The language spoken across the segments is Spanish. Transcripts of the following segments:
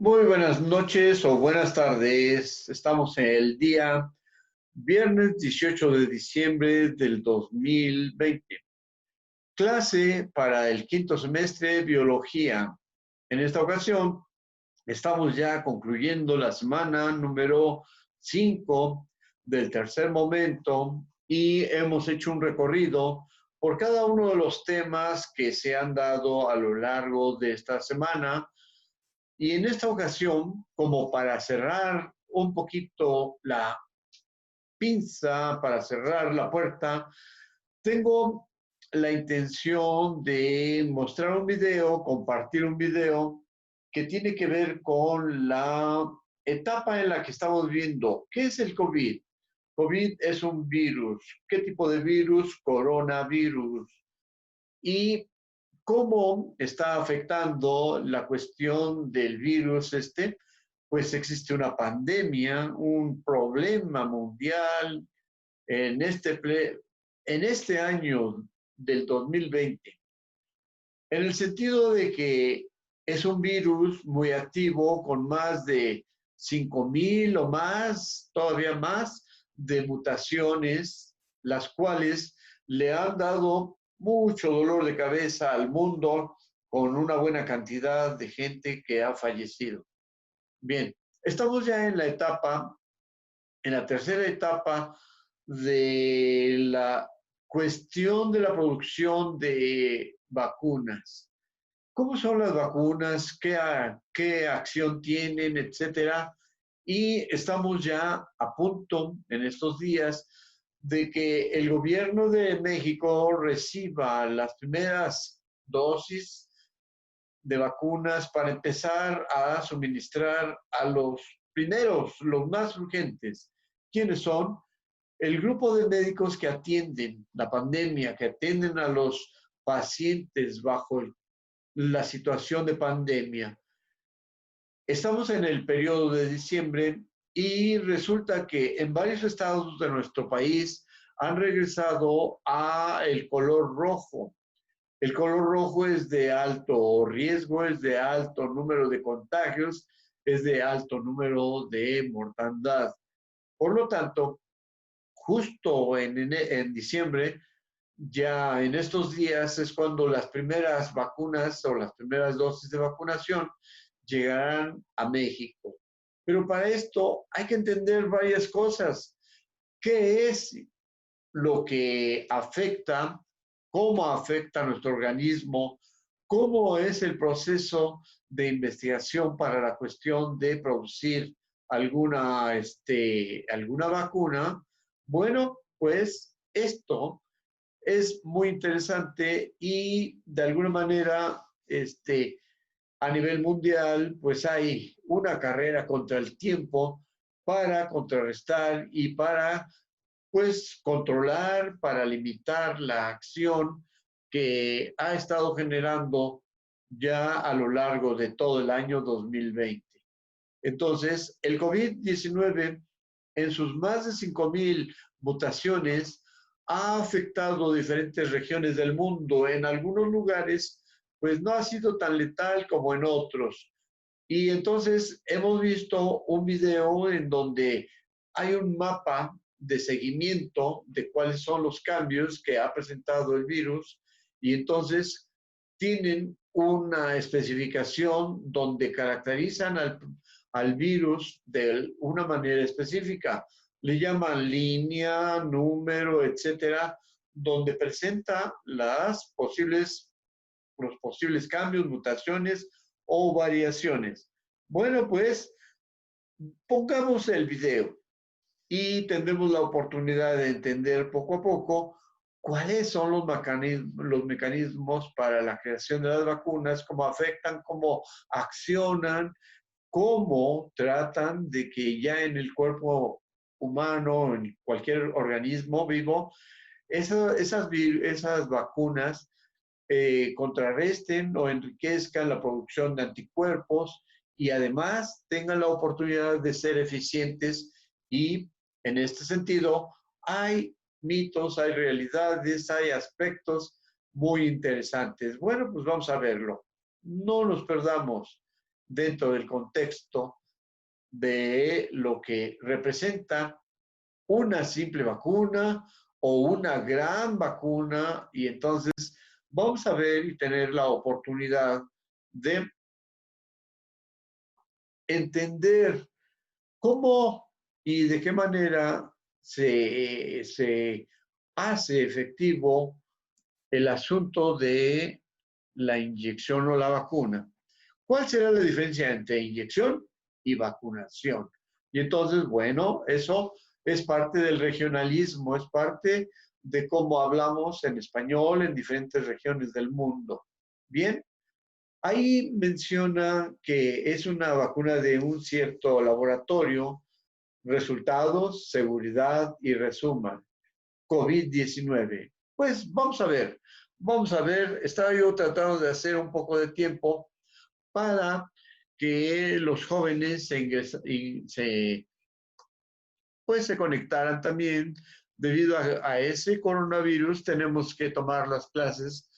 Muy buenas noches o buenas tardes. Estamos en el día viernes 18 de diciembre del 2020. Clase para el quinto semestre de biología. En esta ocasión estamos ya concluyendo la semana número 5 del tercer momento y hemos hecho un recorrido por cada uno de los temas que se han dado a lo largo de esta semana. Y en esta ocasión, como para cerrar un poquito la pinza, para cerrar la puerta, tengo la intención de mostrar un video, compartir un video que tiene que ver con la etapa en la que estamos viendo. ¿Qué es el COVID? COVID es un virus. ¿Qué tipo de virus? Coronavirus. Y cómo está afectando la cuestión del virus este, pues existe una pandemia, un problema mundial en este año del 2020, en el sentido de que es un virus muy activo con más de 5,000 o más, todavía más, de mutaciones, las cuales le han dado mucho dolor de cabeza al mundo con una buena cantidad de gente que ha fallecido. Bien, estamos ya en la tercera etapa de la cuestión de la producción de vacunas. ¿Cómo son las vacunas? ¿Qué acción tienen? Etcétera. Y estamos ya a punto en estos días de que el gobierno de México reciba las primeras dosis de vacunas para empezar a suministrar a los primeros, los más urgentes. ¿Quiénes son? El grupo de médicos que atienden la pandemia, que atienden a los pacientes bajo la situación de pandemia. Estamos en el periodo de diciembre y resulta que en varios estados de nuestro país han regresado a el color rojo. El color rojo es de alto riesgo, es de alto número de contagios, es de alto número de mortandad. Por lo tanto, justo en diciembre, ya en estos días es cuando las primeras vacunas o las primeras dosis de vacunación llegarán a México. Pero para esto hay que entender varias cosas. ¿Qué es lo que afecta, cómo afecta a nuestro organismo, cómo es el proceso de investigación para la cuestión de producir alguna vacuna? Bueno, pues esto es muy interesante y de alguna manera, a nivel mundial, pues hay una carrera contra el tiempo para contrarrestar y para pues controlar, para limitar la acción que ha estado generando ya a lo largo de todo el año 2020. Entonces, el COVID-19, en sus más de 5,000 mutaciones, ha afectado diferentes regiones del mundo. En algunos lugares, pues no ha sido tan letal como en otros. Y entonces hemos visto un video en donde hay un mapa de seguimiento de cuáles son los cambios que ha presentado el virus y entonces tienen una especificación donde caracterizan al virus de una manera específica. Le llaman línea, número, etcétera, donde presenta los posibles cambios, mutaciones o variaciones. Bueno, pues pongamos el video y tendremos la oportunidad de entender poco a poco cuáles son los mecanismos para la creación de las vacunas, cómo afectan, cómo accionan, cómo tratan de que ya en el cuerpo humano, en cualquier organismo vivo, esas vacunas contrarresten o enriquezcan la producción de anticuerpos y además tengan la oportunidad de ser eficientes y en este sentido hay mitos, hay realidades, hay aspectos muy interesantes. Bueno, pues vamos a verlo. No nos perdamos. dentro del contexto de lo que representa una simple vacuna o una gran vacuna, y entonces vamos a ver y tener la oportunidad de entender cómo y de qué manera se hace efectivo el asunto de la inyección o la vacuna. ¿Cuál será la diferencia entre inyección y vacunación? Y entonces, bueno, eso es parte del regionalismo, es parte de cómo hablamos en español en diferentes regiones del mundo. Bien, ahí menciona que es una vacuna de un cierto laboratorio, resultados, seguridad y resumen. COVID-19. Pues vamos a ver, estaba yo tratando de hacer un poco de tiempo para que los jóvenes se conectaran también. Debido a ese coronavirus, tenemos que tomar las clases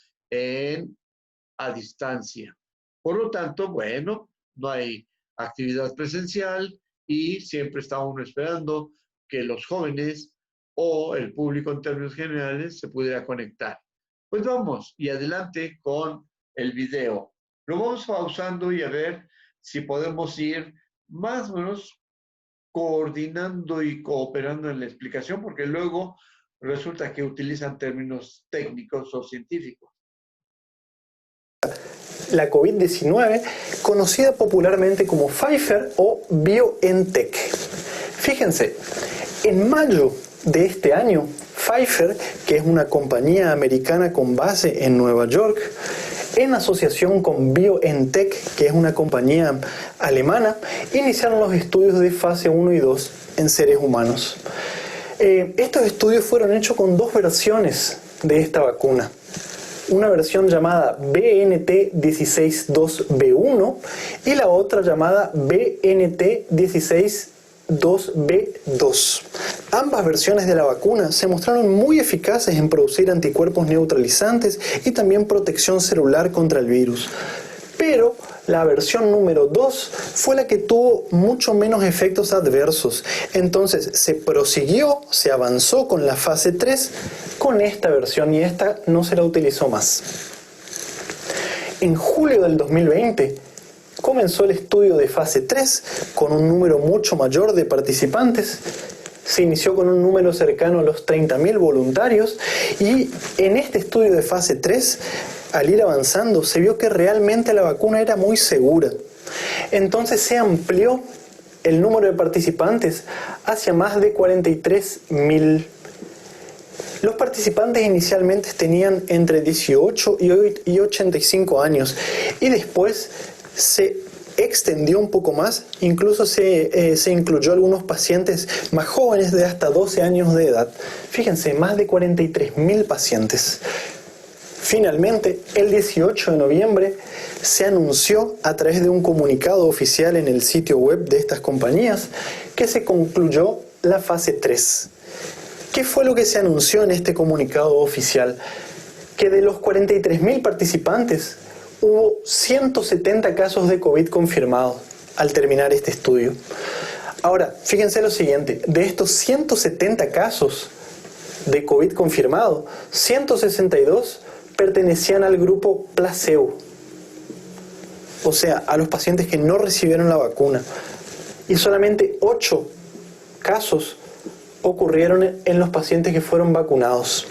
a distancia. Por lo tanto, bueno, no hay actividad presencial y siempre está uno esperando que los jóvenes o el público en términos generales se pudiera conectar. Pues vamos y adelante con el video. Lo vamos pausando y a ver si podemos ir más o menos coordinando y cooperando en la explicación, porque luego resulta que utilizan términos técnicos o científicos. La COVID-19, conocida popularmente como Pfizer o BioNTech. Fíjense, en mayo de este año, Pfizer, que es una compañía americana con base en Nueva York, en asociación con BioNTech, que es una compañía alemana, iniciaron los estudios de fase 1 y 2 en seres humanos. Estos estudios fueron hechos con dos versiones de esta vacuna. Una versión llamada BNT162B1 y la otra llamada BNT162B2. Ambas versiones de la vacuna se mostraron muy eficaces en producir anticuerpos neutralizantes y también protección celular contra el virus. Pero la versión número 2 fue la que tuvo mucho menos efectos adversos. Entonces se prosiguió, se avanzó con la fase 3 con esta versión y esta no se la utilizó más. En julio del 2020 comenzó el estudio de fase 3 con un número mucho mayor de participantes. Se inició con un número cercano a los 30.000 voluntarios y en este estudio de fase 3, al ir avanzando, se vio que realmente la vacuna era muy segura. Entonces se amplió el número de participantes hacia más de 43.000. Los participantes inicialmente tenían entre 18 y 85 años y después se extendió un poco más, incluso se incluyó algunos pacientes más jóvenes de hasta 12 años de edad. Fíjense, más de 43.000 pacientes. Finalmente, el 18 de noviembre se anunció a través de un comunicado oficial en el sitio web de estas compañías que se concluyó la fase 3. ¿Qué fue lo que se anunció en este comunicado oficial? Que de los 43.000 participantes hubo 170 casos de COVID confirmados al terminar este estudio. Ahora, fíjense lo siguiente, de estos 170 casos de COVID confirmado, 162 pertenecían al grupo placebo, o sea, a los pacientes que no recibieron la vacuna, y solamente 8 casos ocurrieron en los pacientes que fueron vacunados.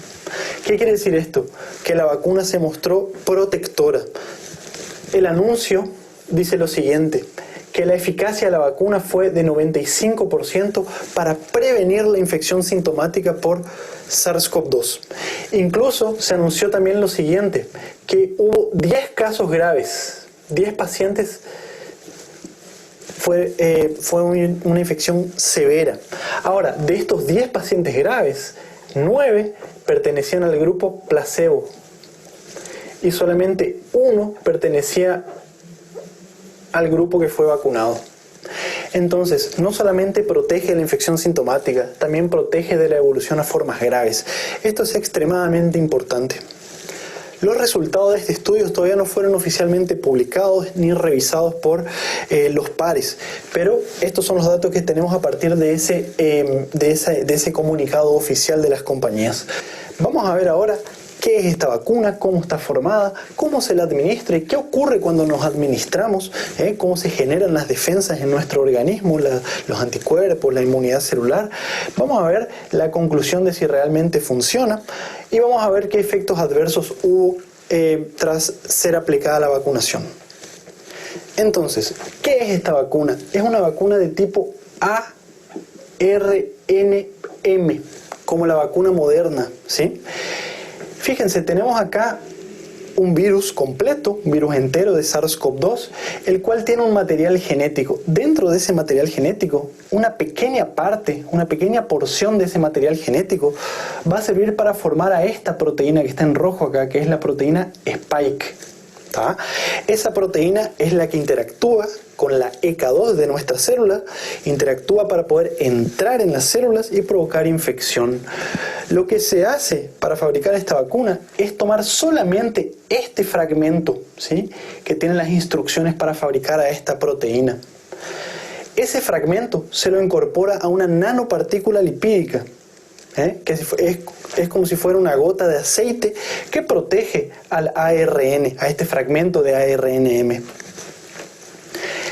¿Qué quiere decir esto? Que la vacuna se mostró protectora. El anuncio dice lo siguiente, que la eficacia de la vacuna fue de 95% para prevenir la infección sintomática por SARS-CoV-2. Incluso se anunció también lo siguiente, que hubo 10 casos graves, 10 pacientes fue una infección severa. Ahora, de estos 10 pacientes graves, 9 pertenecían al grupo placebo y solamente 1 pertenecía al grupo que fue vacunado. Entonces, no solamente protege de la infección sintomática, también protege de la evolución a formas graves. Esto es extremadamente importante. Los resultados de este estudio todavía no fueron oficialmente publicados ni revisados por los pares, pero estos son los datos que tenemos a partir de ese comunicado oficial de las compañías. Vamos a ver ahora qué es esta vacuna, cómo está formada, cómo se la administra y qué ocurre cuando nos administramos, cómo se generan las defensas en nuestro organismo, los anticuerpos, la inmunidad celular. Vamos a ver la conclusión de si realmente funciona y vamos a ver qué efectos adversos hubo tras ser aplicada la vacunación. Entonces, ¿qué es esta vacuna? Es una vacuna de tipo ARNM, como la vacuna Moderna, ¿sí? Fíjense, tenemos acá un virus completo, un virus entero de SARS-CoV-2, el cual tiene un material genético. Dentro de ese material genético, una pequeña parte, una pequeña porción de ese material genético va a servir para formar a esta proteína que está en rojo acá, que es la proteína Spike. ¿Tá? Esa proteína es la que interactúa con la ECA2 de nuestra célula, interactúa para poder entrar en las células y provocar infección. Lo que se hace para fabricar esta vacuna es tomar solamente este fragmento, ¿sí?, que tiene las instrucciones para fabricar a esta proteína. Ese fragmento se lo incorpora a una nanopartícula lipídica, que es como si fuera una gota de aceite que protege al ARN, a este fragmento de ARNM.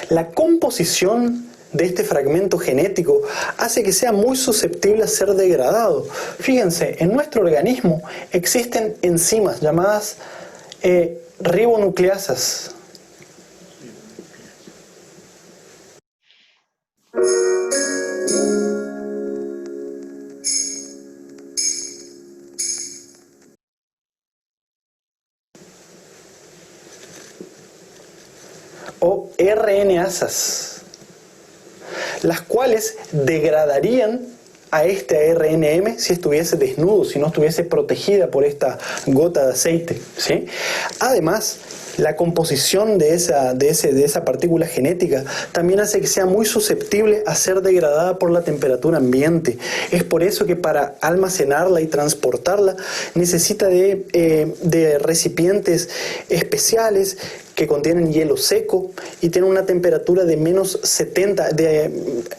La composición de este fragmento genético hace que sea muy susceptible a ser degradado. Fíjense, en nuestro organismo existen enzimas llamadas ribonucleasas. O RNasas, las cuales degradarían a este ARNM si estuviese desnudo, si no estuviese protegida por esta gota de aceite, ¿sí? Además, la composición de esa partícula genética también hace que sea muy susceptible a ser degradada por la temperatura ambiente. Es por eso que para almacenarla y transportarla necesita de recipientes especiales que contienen hielo seco y tienen una temperatura de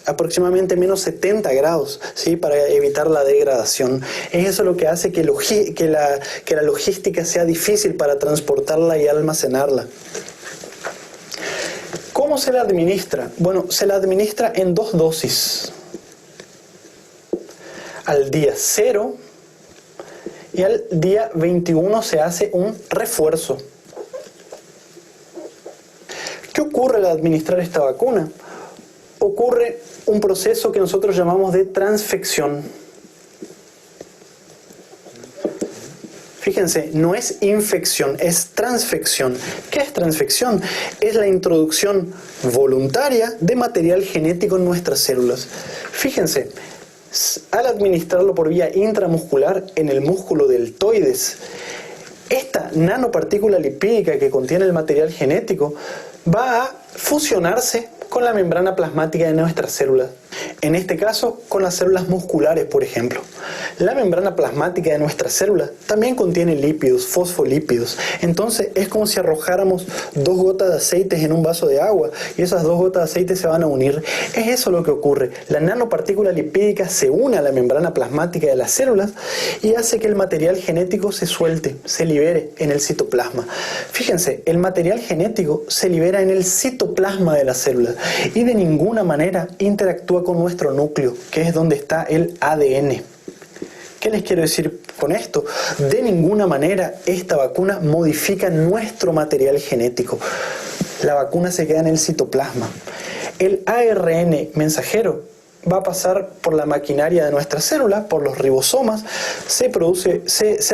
aproximadamente menos 70 grados, ¿sí?, para evitar la degradación. Es eso lo que hace que la logística sea difícil para transportarla y almacenarla. ¿Cómo se la administra? Bueno, se la administra en 2 dosis. Al día 0 y al día 21 se hace un refuerzo. ¿Qué ocurre al administrar esta vacuna? Ocurre un proceso que nosotros llamamos de transfección. Fíjense, no es infección, es transfección. ¿Qué es transfección? Es la introducción voluntaria de material genético en nuestras células. Fíjense, al administrarlo por vía intramuscular en el músculo deltoides, esta nanopartícula lipídica que contiene el material genético va a fusionarse con la membrana plasmática de nuestras células. En este caso, con las células musculares, por ejemplo. La membrana plasmática de nuestras células también contiene lípidos, fosfolípidos. Entonces, es como si arrojáramos 2 gotas de aceite en un vaso de agua y esas 2 gotas de aceite se van a unir. Es eso lo que ocurre. La nanopartícula lipídica se une a la membrana plasmática de las células y hace que el material genético se suelte, se libere en el citoplasma. Fíjense, el material genético se libera en el citoplasma de las células y de ninguna manera interactúa con nuestro núcleo, que es donde está el ADN. ¿Qué les quiero decir con esto? De ninguna manera esta vacuna modifica nuestro material genético. La vacuna se queda en el citoplasma. El ARN mensajero va a pasar por la maquinaria de nuestra célula, por los ribosomas, se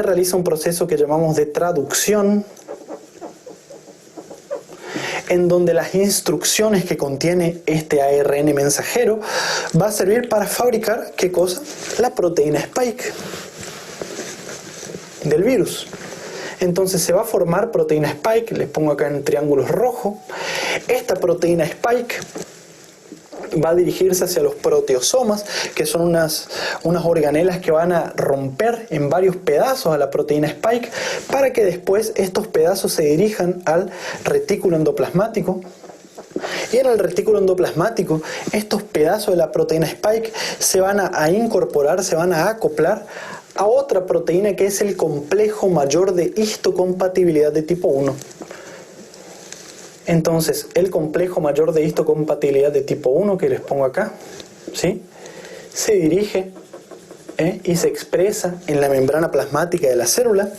realiza un proceso que llamamos de traducción, en donde las instrucciones que contiene este ARN mensajero va a servir para fabricar, ¿qué cosa? La proteína Spike del virus. Entonces se va a formar proteína Spike, les pongo acá en triángulos rojos. Esta proteína Spike va a dirigirse hacia los proteosomas, que son unas organelas que van a romper en varios pedazos a la proteína Spike, para que después estos pedazos se dirijan al retículo endoplasmático. Y en el retículo endoplasmático, estos pedazos de la proteína Spike se van a incorporar, se van a acoplar a otra proteína que es el complejo mayor de histocompatibilidad de tipo 1. Entonces, el complejo mayor de histocompatibilidad de tipo 1, que les pongo acá, ¿sí?, se dirige y se expresa en la membrana plasmática de la célula,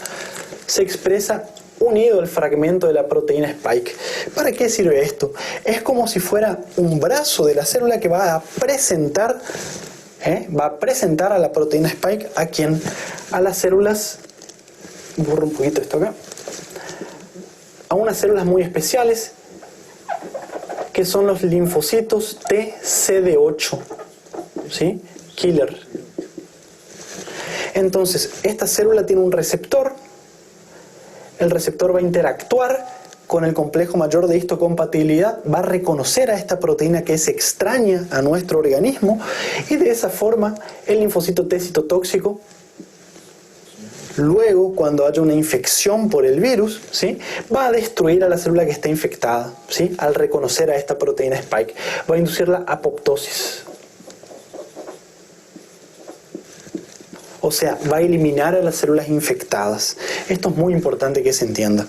se expresa unido al fragmento de la proteína Spike. ¿Para qué sirve esto? Es como si fuera un brazo de la célula que va a presentar a la proteína Spike a las células, borro un poquito esto acá, a unas células muy especiales que son los linfocitos T CD8, ¿sí?, killer. Entonces, esta célula tiene un receptor. El receptor va a interactuar con el complejo mayor de histocompatibilidad, va a reconocer a esta proteína que es extraña a nuestro organismo, y de esa forma el linfocito T citotóxico, luego cuando haya una infección por el virus, ¿sí?, va a destruir a la célula que está infectada, ¿sí?, al reconocer a esta proteína Spike. Va a inducir la apoptosis. O sea, va a eliminar a las células infectadas. Esto es muy importante que se entienda.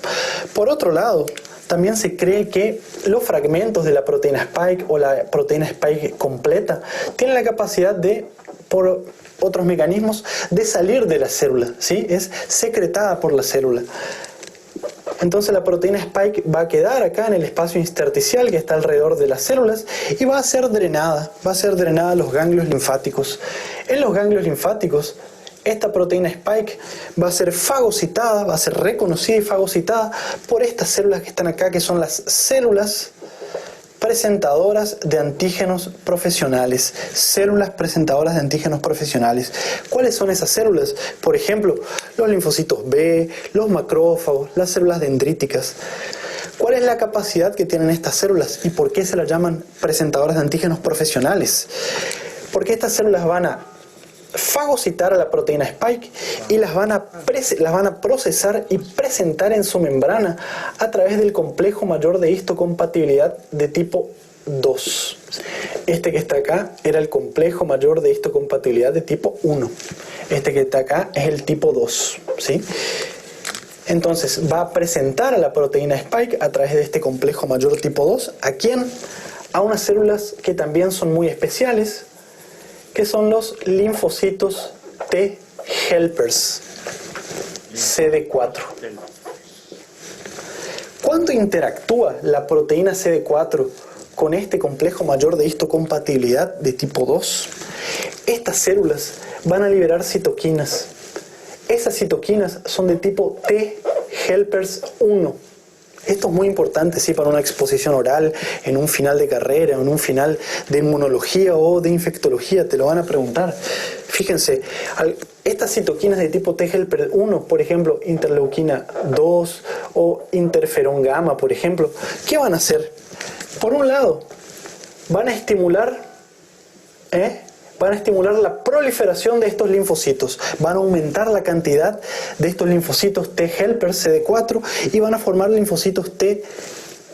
Por otro lado, también se cree que los fragmentos de la proteína Spike o la proteína Spike completa tienen la capacidad de, por otros mecanismos, de salir de la célula, ¿sí? Es secretada por la célula. Entonces la proteína Spike va a quedar acá en el espacio intersticial que está alrededor de las células y va a ser drenada a los ganglios linfáticos. En los ganglios linfáticos, esta proteína Spike va a ser fagocitada, va a ser reconocida y fagocitada por estas células que están acá, que son las células presentadoras de antígenos profesionales. Células presentadoras de antígenos profesionales. ¿Cuáles son esas células? Por ejemplo, los linfocitos B, los macrófagos, las células dendríticas. ¿Cuál es la capacidad que tienen estas células y por qué se las llaman presentadoras de antígenos profesionales? Porque estas células van a fagocitar a la proteína Spike y las van a procesar y presentar en su membrana a través del complejo mayor de histocompatibilidad de tipo 2. Este que está acá era el complejo mayor de histocompatibilidad de tipo 1. Este que está acá es el tipo 2, ¿sí? Entonces va a presentar a la proteína Spike a través de este complejo mayor tipo 2. ¿A quién? A unas células que también son muy especiales, que son los linfocitos T helpers, CD4. ¿Cuándo interactúa la proteína CD4 con este complejo mayor de histocompatibilidad de tipo 2? Estas células van a liberar citoquinas. Esas citoquinas son de tipo T helpers 1. Esto es muy importante, sí, para una exposición oral, en un final de carrera, en un final de inmunología o de infectología, te lo van a preguntar. Fíjense, estas citoquinas de tipo T helper 1, por ejemplo, interleuquina 2 o interferón gamma, por ejemplo, ¿qué van a hacer? Por un lado, van a estimular la proliferación de estos linfocitos, van a aumentar la cantidad de estos linfocitos T helper CD4 y van a formar linfocitos T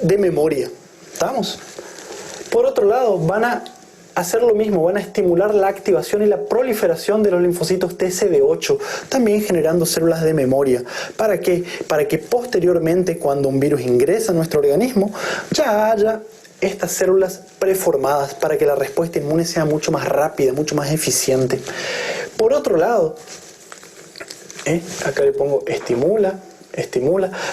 de memoria. ¿Estamos? Por otro lado, van a hacer lo mismo, van a estimular la activación y la proliferación de los linfocitos T CD8, también generando células de memoria. ¿Para qué? Para que posteriormente, cuando un virus ingresa a nuestro organismo, ya haya estas células preformadas para que la respuesta inmune sea mucho más rápida, mucho más eficiente. Por otro lado, acá le pongo estimula.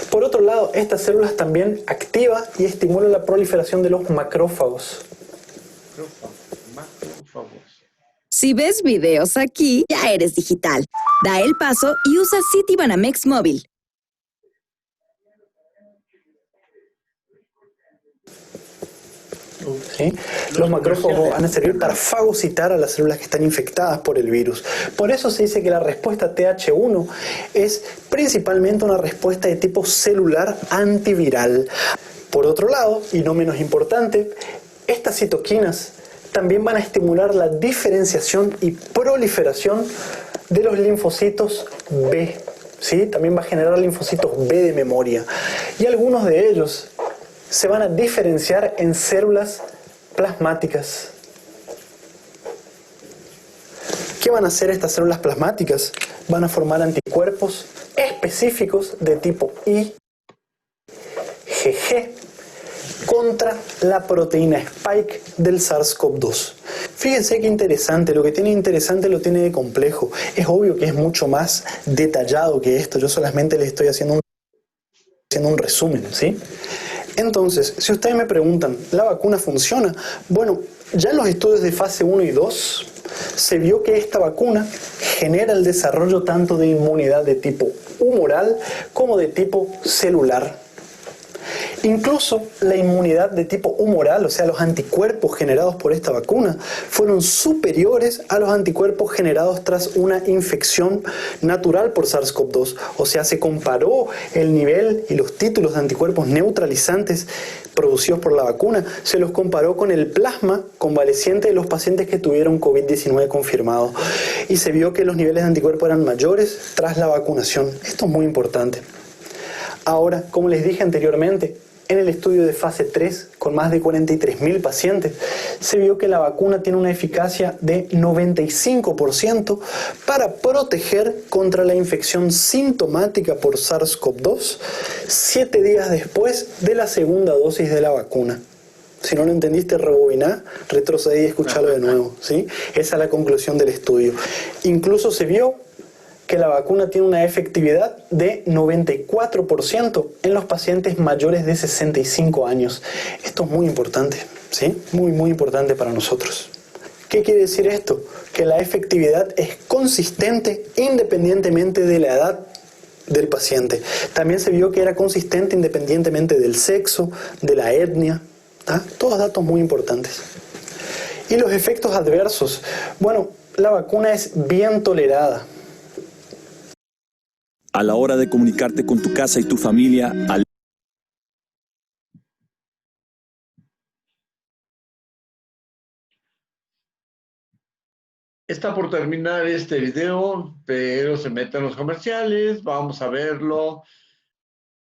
Por otro lado, estas células también activan y estimulan la proliferación de los macrófagos. Si ves videos aquí, ya eres digital. Da el paso y usa Citibanamex móvil. ¿Sí? Los macrófagos van a servir para fagocitar a las células que están infectadas por el virus. Por eso se dice que la respuesta TH1 es principalmente una respuesta de tipo celular antiviral. Por otro lado, y no menos importante, estas citoquinas también van a estimular la diferenciación y proliferación de los linfocitos B. ¿Sí? También va a generar linfocitos B de memoria. Y algunos de ellos se van a diferenciar en células plasmáticas. ¿Qué van a hacer estas células plasmáticas? Van a formar anticuerpos específicos de tipo IgG contra la proteína Spike del SARS-CoV-2. Fíjense qué interesante, lo que tiene interesante lo tiene de complejo. Es obvio que es mucho más detallado que esto, yo solamente les estoy haciendo un resumen, ¿sí? Entonces, si ustedes me preguntan, ¿la vacuna funciona? Bueno, ya en los estudios de fase 1 y 2 se vio que esta vacuna genera el desarrollo tanto de inmunidad de tipo humoral como de tipo celular. Incluso la inmunidad de tipo humoral, o sea, los anticuerpos generados por esta vacuna, fueron superiores a los anticuerpos generados tras una infección natural por SARS-CoV-2. O sea, se comparó el nivel y los títulos de anticuerpos neutralizantes producidos por la vacuna, se los comparó con el plasma convaleciente de los pacientes que tuvieron COVID-19 confirmado. Y se vio que los niveles de anticuerpos eran mayores tras la vacunación. Esto es muy importante. Ahora, como les dije anteriormente, en el estudio de fase 3, con más de 43.000 pacientes, se vio que la vacuna tiene una eficacia de 95% para proteger contra la infección sintomática por SARS-CoV-2 7 días después de la segunda dosis de la vacuna. Si no lo entendiste, rebobiná, retrocedí y escuchalo de nuevo, ¿sí? Esa es la conclusión del estudio. Incluso se vio que la vacuna tiene una efectividad de 94% en los pacientes mayores de 65 años. Esto es muy importante, ¿sí? Muy, muy importante para nosotros. ¿Qué quiere decir esto? Que la efectividad es consistente independientemente de la edad del paciente. También se vio que era consistente independientemente del sexo, de la etnia, ¿tá? Todos datos muy importantes. Y los efectos adversos. Bueno, la vacuna es bien tolerada. A la hora de comunicarte con tu casa y tu familia, Está por terminar este video, pero se meten los comerciales. Vamos a verlo.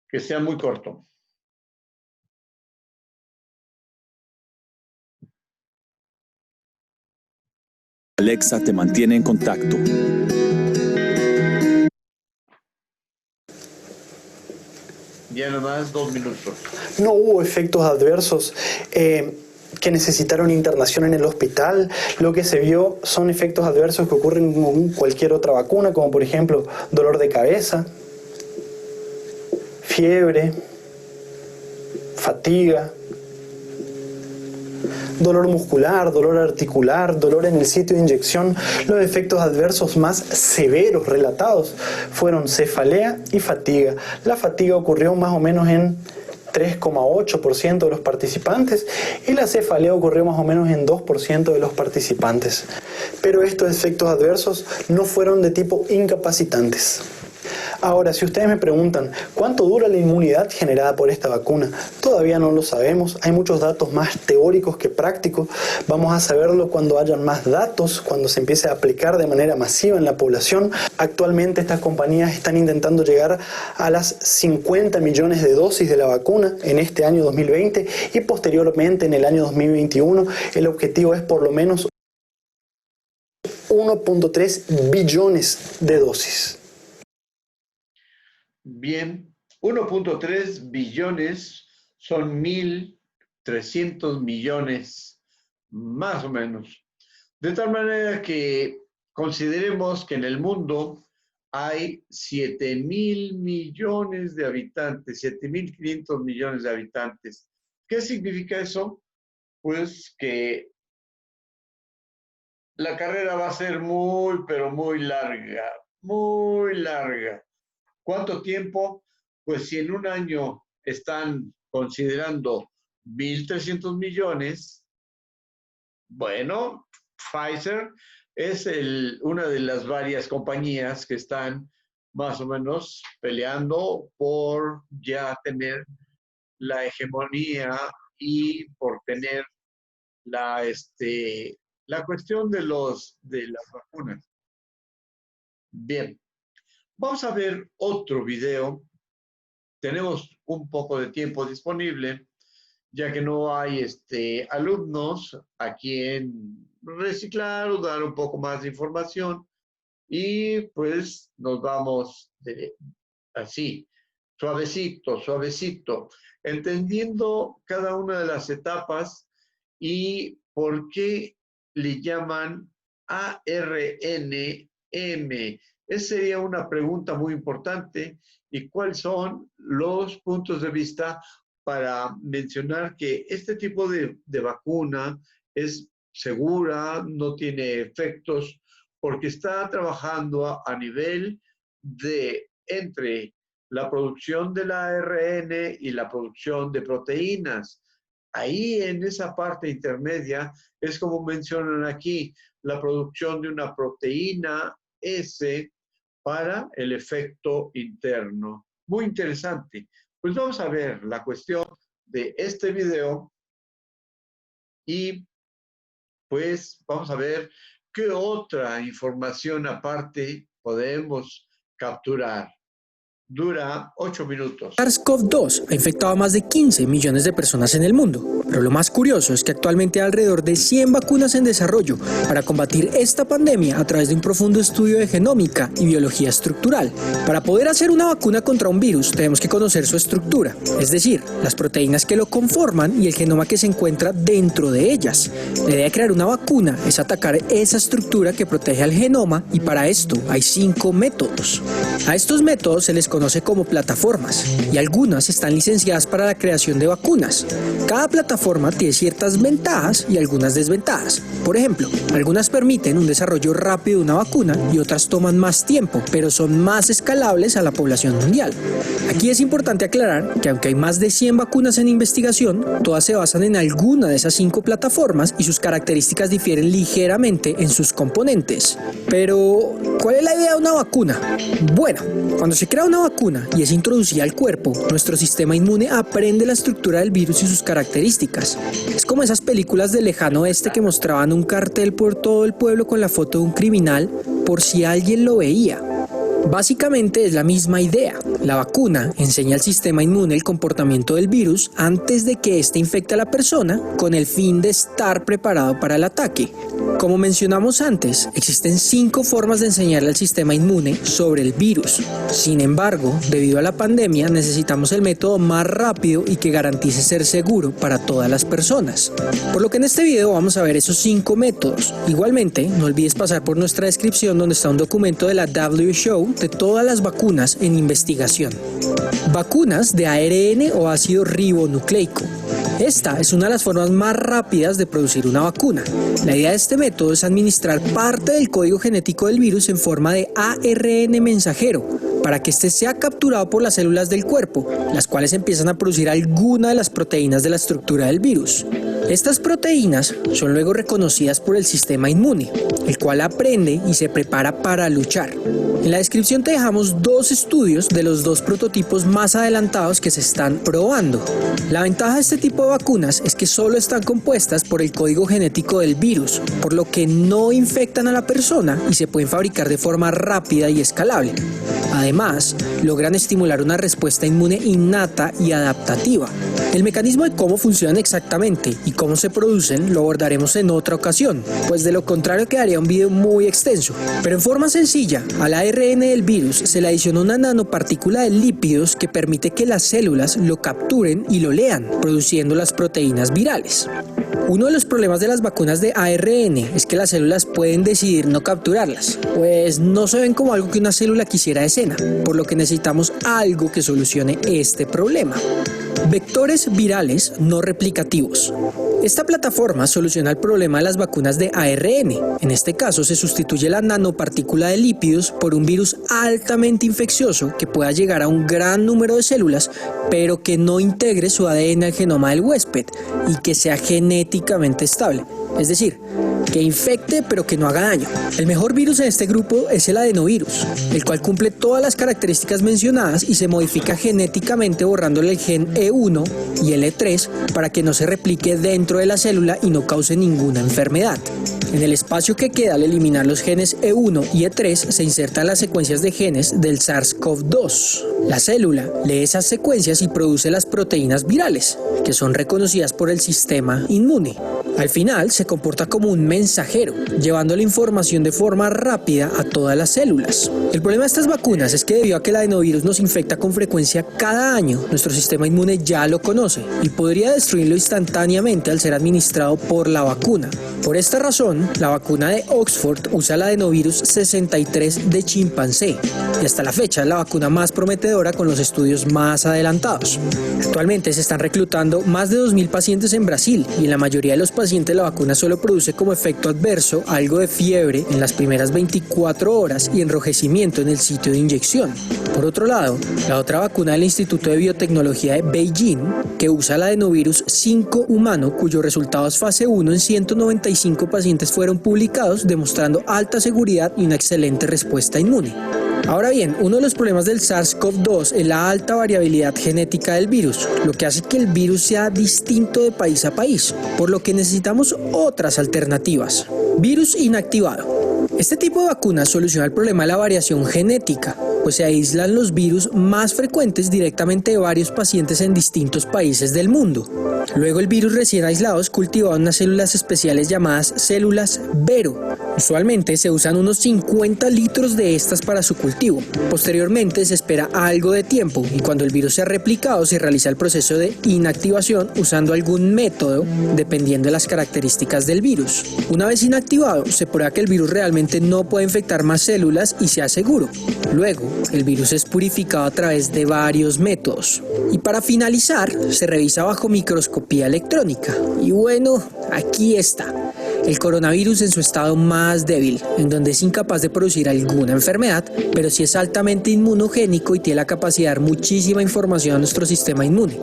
Que sea muy corto. Alexa te mantiene en contacto. Ya nomás 2 minutos. No hubo efectos adversos que necesitaron internación en el hospital. Lo que se vio son efectos adversos que ocurren con cualquier otra vacuna, como por ejemplo dolor de cabeza, fiebre, fatiga, dolor muscular, dolor articular, dolor en el sitio de inyección. Los efectos adversos más severos relatados fueron cefalea y fatiga. La fatiga ocurrió más o menos en 3,8% de los participantes y la cefalea ocurrió más o menos en 2% de los participantes. Pero estos efectos adversos no fueron de tipo incapacitantes. Ahora, si ustedes me preguntan ¿cuánto dura la inmunidad generada por esta vacuna? Todavía no lo sabemos, hay muchos datos más teóricos que prácticos. Vamos a saberlo cuando hayan más datos, cuando se empiece a aplicar de manera masiva en la población. Actualmente estas compañías están intentando llegar a las 50 millones de dosis de la vacuna en este año 2020 y posteriormente en el año 2021 el objetivo es por lo menos 1.3 billones de dosis. Bien, 1.3 billones son 1.300 millones, más o menos. De tal manera que consideremos que en el mundo hay 7.000 millones de habitantes, 7.500 millones de habitantes. ¿Qué significa eso? Pues que la carrera va a ser muy, pero muy larga, muy larga. ¿Cuánto tiempo? Pues si en un año están considerando 1.300 millones, bueno, Pfizer es una de las varias compañías que están más o menos peleando por ya tener la hegemonía y por tener la cuestión de las vacunas. Bien, vamos a ver otro video. Tenemos un poco de tiempo disponible, ya que no hay alumnos a quien reciclar o dar un poco más de información. Y pues nos vamos así, suavecito, suavecito, entendiendo cada una de las etapas y por qué le llaman ARNM. Esa sería una pregunta muy importante. ¿Y cuáles son los puntos de vista para mencionar que este tipo de vacuna es segura, no tiene efectos, porque está trabajando a nivel de entre la producción del ARN y la producción de proteínas? Ahí en esa parte intermedia es como mencionan aquí, la producción de una proteína S para el efecto interno. Muy interesante. Pues vamos a ver la cuestión de este video y pues vamos a ver qué otra información aparte podemos capturar. Dura 8 minutos. SARS-CoV-2 ha infectado a más de 15 millones de personas en el mundo, pero lo más curioso es que actualmente hay alrededor de 100 vacunas en desarrollo para combatir esta pandemia a través de un profundo estudio de genómica y biología estructural. Para poder hacer una vacuna contra un virus tenemos que conocer su estructura, es decir, las proteínas que lo conforman y el genoma que se encuentra dentro de ellas. La idea de crear una vacuna es atacar esa estructura que protege al genoma y para esto hay 5 métodos. A estos métodos se les conoce como plataformas y algunas están licenciadas para la creación de vacunas. Cada plataforma tiene ciertas ventajas y algunas desventajas. Por ejemplo, algunas permiten un desarrollo rápido de una vacuna y otras toman más tiempo, pero son más escalables a la población mundial. Aquí es importante aclarar que aunque hay más de 100 vacunas en investigación, todas se basan en alguna de esas 5 plataformas y sus características difieren ligeramente en sus componentes. Pero, ¿cuál es la idea de una vacuna? Bueno, cuando se crea una vacuna y es introducida al cuerpo, nuestro sistema inmune aprende la estructura del virus y sus características. Es como esas películas del lejano oeste que mostraban un cartel por todo el pueblo con la foto de un criminal por si alguien lo veía. Básicamente es la misma idea. La vacuna enseña al sistema inmune el comportamiento del virus antes de que éste infecte a la persona con el fin de estar preparado para el ataque. Como mencionamos antes, existen 5 formas de enseñarle al sistema inmune sobre el virus. Sin embargo, debido a la pandemia, necesitamos el método más rápido y que garantice ser seguro para todas las personas. Por lo que en este video vamos a ver esos 5 métodos. Igualmente, no olvides pasar por nuestra descripción donde está un documento de la WHO de todas las vacunas en investigación. Vacunas de ARN o ácido ribonucleico. Esta es una de las formas más rápidas de producir una vacuna. La idea de este método es administrar parte del código genético del virus en forma de ARN mensajero, para que éste sea capturado por las células del cuerpo, las cuales empiezan a producir alguna de las proteínas de la estructura del virus. Estas proteínas son luego reconocidas por el sistema inmune, el cual aprende y se prepara para luchar. En la descripción te dejamos 2 estudios de los 2 prototipos más adelantados que se están probando. La ventaja de este tipo de vacunas es que solo están compuestas por el código genético del virus, por lo que no infectan a la persona y se pueden fabricar de forma rápida y escalable. Además, logran estimular una respuesta inmune innata y adaptativa. El mecanismo de cómo funcionan exactamente y cómo se producen lo abordaremos en otra ocasión, pues de lo contrario quedaría un video muy extenso. Pero en forma sencilla, al ARN del virus se le adiciona una nanopartícula de lípidos que permite que las células lo capturen y lo lean, produciendo las proteínas virales. Uno de los problemas de las vacunas de ARN es que las células pueden decidir no capturarlas, pues no se ven como algo que una célula quisiera de escena, por lo que necesitamos algo que solucione este problema. Vectores virales no replicativos. Esta plataforma soluciona el problema de las vacunas de ARN. En este caso se sustituye la nanopartícula de lípidos por un virus altamente infeccioso que pueda llegar a un gran número de células, pero que no integre su ADN al genoma del huésped y que sea genéticamente estable. es decir, que infecte pero que no haga daño. El mejor virus en este grupo es el adenovirus, el cual cumple todas las características mencionadas y se modifica genéticamente borrándole el gen E1 y el E3 para que no se replique dentro de la célula y no cause ninguna enfermedad. En el espacio que queda al eliminar los genes E1 y E3 se insertan las secuencias de genes del SARS-CoV-2. La célula lee esas secuencias y produce las proteínas virales, que son reconocidas por el sistema inmune. Al final se comporta como un mensajero, llevando la información de forma rápida a todas las células. El problema de estas vacunas es que debido a que el adenovirus nos infecta con frecuencia cada año, nuestro sistema inmune ya lo conoce y podría destruirlo instantáneamente al ser administrado por la vacuna. Por esta razón, la vacuna de Oxford usa el adenovirus 63 de chimpancé y hasta la fecha es la vacuna más prometedora con los estudios más adelantados. Actualmente se están reclutando más de 2.000 pacientes en Brasil y en la mayoría de los pacientes la vacuna solo produce como efecto adverso algo de fiebre en las primeras 24 horas y enrojecimiento en el sitio de inyección. Por otro lado, la otra vacuna del Instituto de Biotecnología de Beijing, que usa el adenovirus 5 humano, cuyos resultados fase 1 en 195 pacientes fueron publicados, demostrando alta seguridad y una excelente respuesta inmune. Ahora bien, uno de los problemas del SARS-CoV-2 es la alta variabilidad genética del virus, lo que hace que el virus sea distinto de país a país, por lo que necesitamos otras alternativas. Virus inactivado. Este tipo de vacunas soluciona el problema de la variación genética, pues se aíslan los virus más frecuentes directamente de varios pacientes en distintos países del mundo. Luego el virus recién aislado es cultivado en unas células especiales llamadas células Vero. Usualmente se usan unos 50 litros de estas para su cultivo. Posteriormente se espera algo de tiempo y cuando el virus se ha replicado se realiza el proceso de inactivación usando algún método dependiendo de las características del virus. Una vez inactivado se prueba que el virus realmente no puede infectar más células y sea seguro. Luego el virus es purificado a través de varios métodos. Y para finalizar se revisa bajo microscopía electrónica. Y bueno, aquí está. El coronavirus en su estado más débil, en donde es incapaz de producir alguna enfermedad, pero sí es altamente inmunogénico y tiene la capacidad de dar muchísima información a nuestro sistema inmune.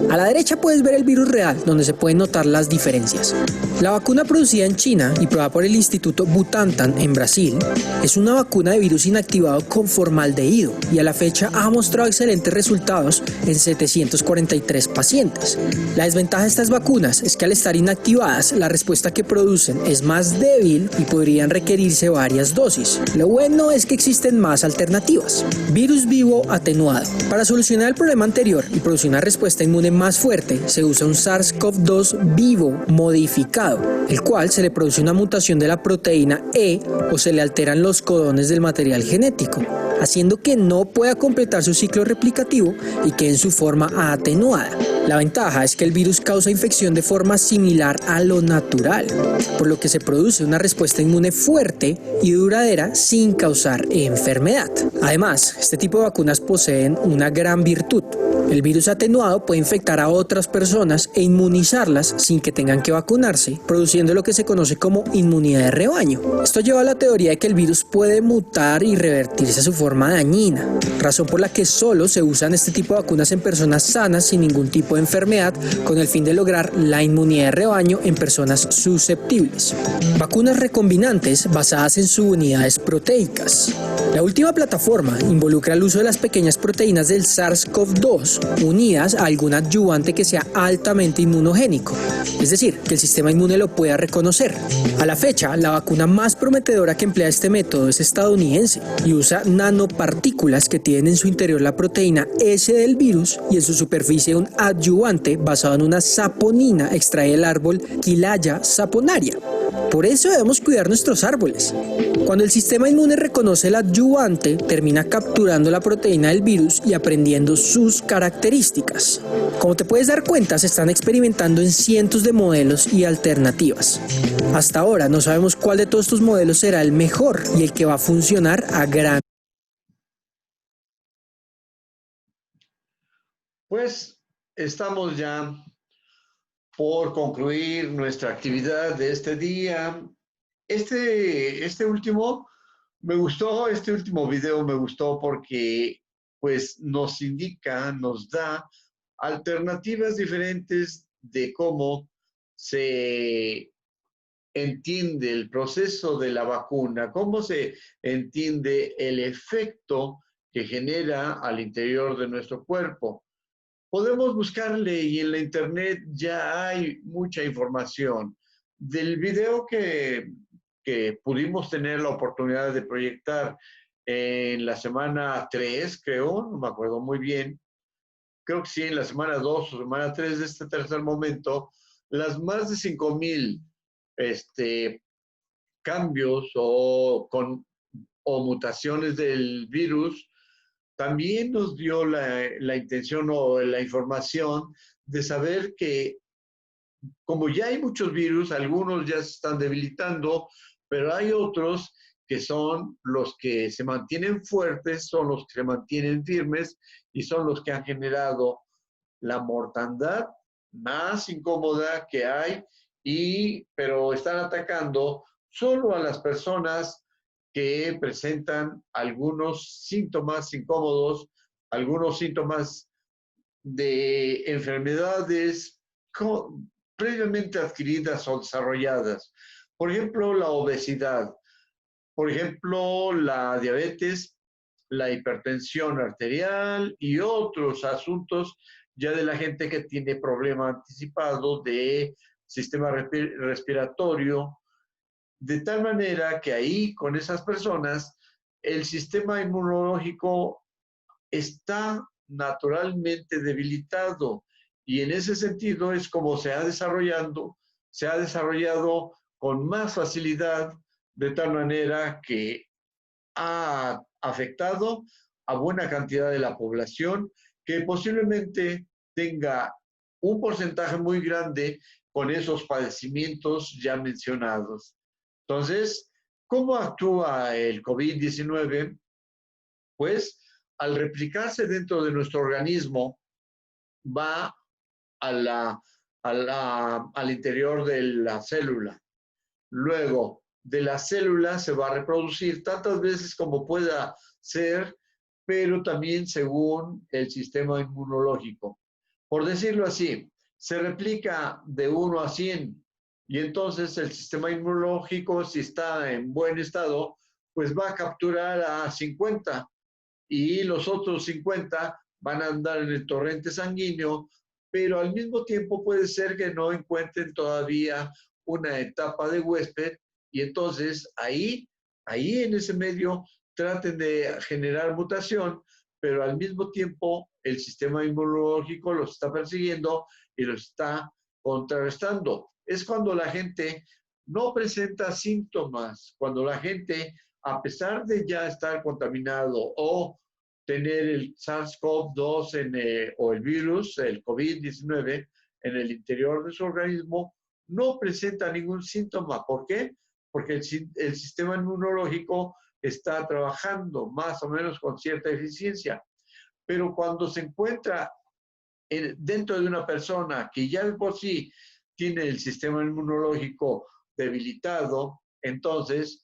A la derecha puedes ver el virus real, donde se pueden notar las diferencias. La vacuna producida en China y probada por el Instituto Butantan en Brasil es una vacuna de virus inactivado con formaldehído y a la fecha ha mostrado excelentes resultados en 743 pacientes. La desventaja de estas vacunas es que al estar inactivadas, la respuesta que producen es más débil y podrían requerirse varias dosis. Lo bueno es que existen más alternativas. Virus vivo atenuado. Para solucionar el problema anterior y producir una respuesta inmune más fuerte, se usa un SARS-CoV-2 vivo modificado, el cual se le produce una mutación de la proteína E o se le alteran los codones del material genético, haciendo que no pueda completar su ciclo replicativo y quede en su forma atenuada. La ventaja es que el virus causa infección de forma similar a lo natural, por lo que se produce una respuesta inmune fuerte y duradera sin causar enfermedad. Además, este tipo de vacunas poseen una gran virtud. El virus atenuado puede infectar a otras personas e inmunizarlas sin que tengan que vacunarse, produciendo lo que se conoce como inmunidad de rebaño. Esto lleva a la teoría de que el virus puede mutar y revertirse a su forma dañina, razón por la que solo se usan este tipo de vacunas en personas sanas sin ningún tipo de enfermedad, con el fin de lograr la inmunidad de rebaño en personas susceptibles. Vacunas recombinantes basadas en subunidades proteicas. La última plataforma involucra el uso de las pequeñas proteínas del SARS-CoV-2 unidas a algún adyuvante que sea altamente inmunogénico, es decir, que el sistema inmune lo pueda reconocer. A la fecha, la vacuna más prometedora que emplea este método es estadounidense y usa nanopartículas que tienen en su interior la proteína S del virus y en su superficie un adyuvante basado en una saponina extraída del árbol Quilaya saponaria. Por eso debemos cuidar nuestros árboles. Cuando el sistema inmune reconoce el adyuvante, termina capturando la proteína del virus y aprendiendo sus características. Como te puedes dar cuenta, se están experimentando en cientos de modelos y alternativas. Hasta ahora no sabemos cuál de todos estos modelos será el mejor y el que va a funcionar a gran. Pues estamos ya por concluir nuestra actividad de este día. Este último me gustó, este último video me gustó porque pues nos indica, nos da alternativas diferentes de cómo se entiende el proceso de la vacuna, cómo se entiende el efecto que genera al interior de nuestro cuerpo. Podemos buscarle y en la internet ya hay mucha información. Del video que pudimos tener la oportunidad de proyectar en la semana 3, creo, no me acuerdo muy bien, creo que sí, en la semana 2 o semana 3 de este tercer momento, las más de 5,000 cambios o mutaciones del virus, también nos dio la intención o la información de saber que como ya hay muchos virus, algunos ya se están debilitando, pero hay otros que son los que se mantienen fuertes, son los que se mantienen firmes y son los que han generado la mortandad más incómoda que hay, pero están atacando solo a las personas que presentan algunos síntomas incómodos, algunos síntomas de enfermedades previamente adquiridas o desarrolladas. Por ejemplo, la obesidad, por ejemplo, la diabetes, la hipertensión arterial y otros asuntos ya de la gente que tiene problema anticipado de sistema respiratorio, de tal manera que ahí con esas personas el sistema inmunológico está naturalmente debilitado y en ese sentido es como se ha desarrollado con más facilidad de tal manera que ha afectado a buena cantidad de la población que posiblemente tenga un porcentaje muy grande con esos padecimientos ya mencionados. Entonces, ¿cómo actúa el COVID-19? Pues al replicarse dentro de nuestro organismo, va al interior de la célula. Luego, de la célula se va a reproducir tantas veces como pueda ser, pero también según el sistema inmunológico. Por decirlo así, se replica de 1 a 100 y entonces el sistema inmunológico, si está en buen estado, pues va a capturar a 50 y los otros 50 van a andar en el torrente sanguíneo, pero al mismo tiempo puede ser que no encuentren todavía una etapa de huésped y entonces ahí en ese medio traten de generar mutación, pero al mismo tiempo el sistema inmunológico los está persiguiendo y los está contrarrestando. Es cuando la gente no presenta síntomas, cuando la gente, a pesar de ya estar contaminado o tener el SARS-CoV-2 o el virus, el COVID-19, en el interior de su organismo, no presenta ningún síntoma. ¿Por qué? Porque el sistema inmunológico está trabajando más o menos con cierta eficiencia. Pero cuando se encuentra dentro de una persona que ya de por sí tiene el sistema inmunológico debilitado, entonces,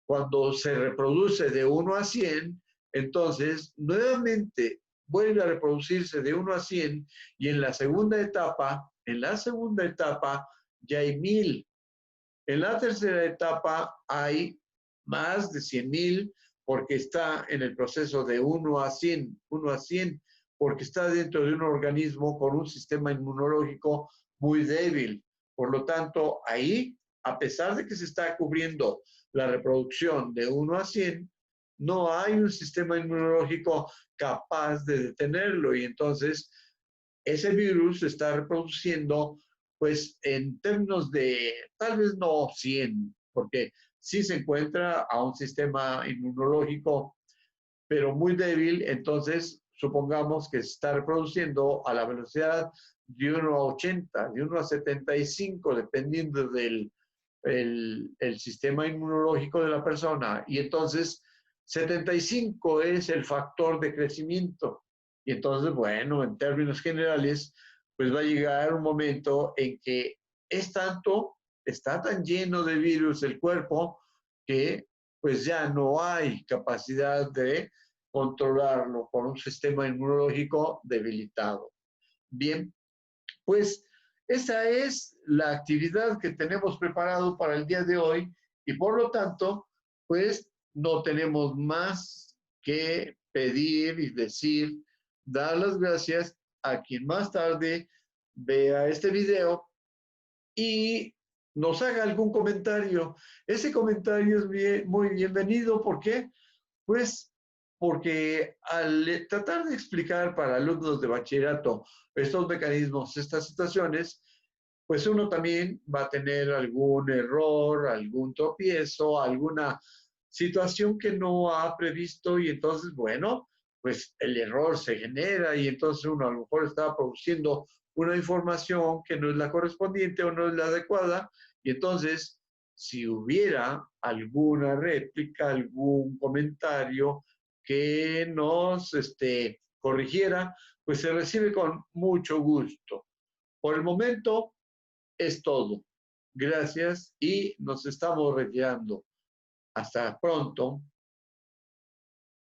cuando se reproduce de 1 a 100, entonces nuevamente vuelve a reproducirse de 1 a 100 y en la segunda etapa ya hay 1000. En la tercera etapa hay más de 100,000 porque está en el proceso de 1 a 100, porque está dentro de un organismo con un sistema inmunológico muy débil. Por lo tanto, ahí, a pesar de que se está cubriendo la reproducción de 1 a 100, no hay un sistema inmunológico capaz de detenerlo y entonces ese virus se está reproduciendo pues en términos de tal vez no 100, porque sí se encuentra a un sistema inmunológico pero muy débil, entonces supongamos que se está reproduciendo a la velocidad de 1 a 80, de 1 a 75, dependiendo del el sistema inmunológico de la persona. Y entonces 75 es el factor de crecimiento. Y entonces, bueno, en términos generales, pues va a llegar un momento en que está tan lleno de virus el cuerpo que pues ya no hay capacidad de controlarlo por un sistema inmunológico debilitado. Bien, pues Esa es la actividad que tenemos preparado para el día de hoy y por lo tanto, pues no tenemos más que pedir y decir, dar las gracias a quien más tarde vea este video y nos haga algún comentario. Ese comentario es muy bienvenido. ¿Por qué? Pues porque al tratar de explicar para alumnos de bachillerato estos mecanismos, estas situaciones, pues uno también va a tener algún error, algún tropiezo, alguna situación que no ha previsto y entonces, bueno, pues el error se genera y entonces uno a lo mejor está produciendo una información que no es la correspondiente o no es la adecuada y entonces si hubiera alguna réplica, algún comentario que nos corrigiera, pues se recibe con mucho gusto. Por el momento es todo. Gracias y nos estamos retirando. Hasta pronto.